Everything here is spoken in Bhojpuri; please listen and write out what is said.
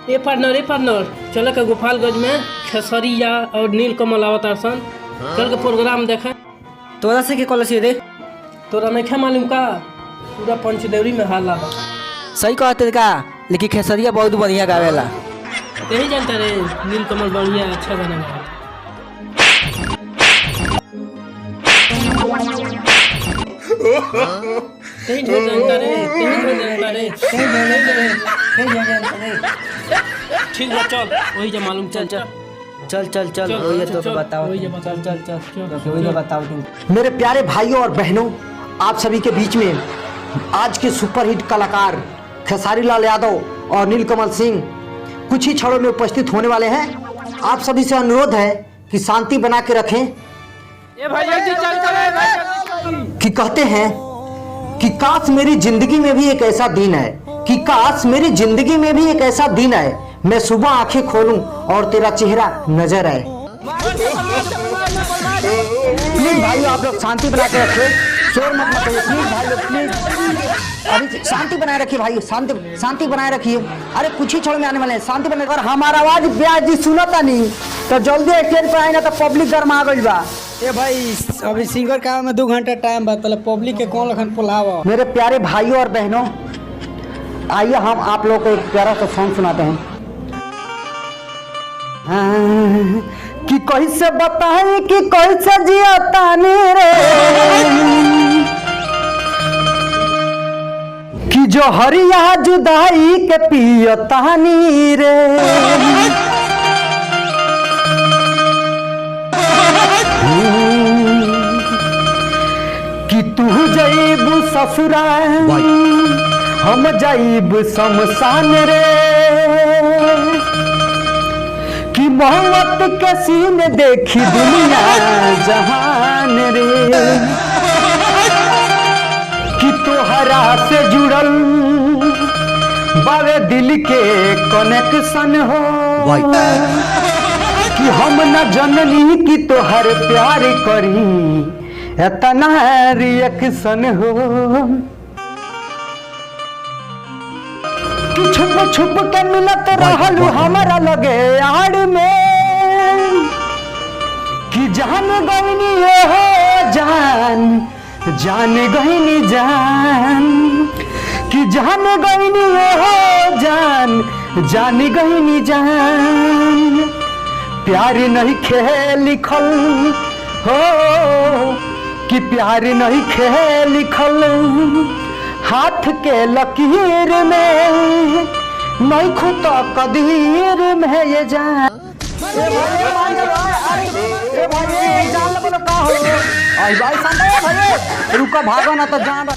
ए पार्टनर चल के गोपालगंज में खेसरिया और नीलकमल अवतारसन चल के प्रोग्राम देखे। तोरा से के कॉलेज रे? तोरा नहीं मालूम का पूरा पंचदेवरी में हाल बा। सही कहते का, लेकिन खेसरिया बहुत बढ़िया गावेला। यही जानता रे नीलकमल बढ़िया अच्छा गाना गाता। ठीक है चल वही जो मालूम चल चल चल चल चल वही तो बताओ। चल चल चल वही बताओ तुम। मेरे प्यारे भाइयों और बहनों, आप सभी के बीच में आज के सुपरहिट कलाकार खेसारी लाल यादव और नीलकमल सिंह कुछ ही क्षणों में उपस्थित होने वाले हैं। आप सभी से अनुरोध है कि शांति बना के रखें। कि कहते हैं कि काश मेरी जिंदगी में भी एक ऐसा दिन है, कि काश मेरी जिंदगी में भी एक ऐसा दिन है, मैं सुबह आंखें खोलूं और तेरा चेहरा नजर आए। प्लीज भाइयों आप लोग शांति बना के रखिए, शोर मत मचाइए प्लीज भाइयों, प्लीज अभी शांति बनाए रखिए भाई, शांति बनाए रखिए। अरे कुछ ही क्षण में आने वाले हैं, शांति बनाए। अगर हमारा आवाज ब्याज जी सुनता नहीं तो जल्दी स्टेज पर आए ना तो पब्लिक गरमा गई बा। ए भाई अभी सिंगर का में 2 घंटा टाइम बा, तले पब्लिक के कौन लखन पुलावा। मेरे प्यारे भाइयों और बहनों, आइए हम आप लोग को एक प्यारा सा सॉन्ग सुनाते हैं। कि कैसे बताएं कि कैसे जिया तानी रे, कि जो हरिया जुदाई के पियो तानी रे, कि तू जाइब ससुराल हम जाइब शमशान रे, कि मोहब्बत के सीने देखी दुनिया जहान रे, कि तोहरा से जुड़ल बावे दिल के कनेक्शन हो, कि हम न जननी कि तोहर प्यार करी इतना रिएक्शन हो, कि छुप छुप के मिलत रहलू हमारा लगे आड़ में, कि जान गईनी हो जान गईनी जान, कि जान गईनी हो जान गईनी जान, प्यार नहीं खेल लिखल हो, कि प्यार नहीं खेल लिखल हाथ के लकीर में, नहीं खुदा कदीर में ये जान। रुका भागो ना तो जान।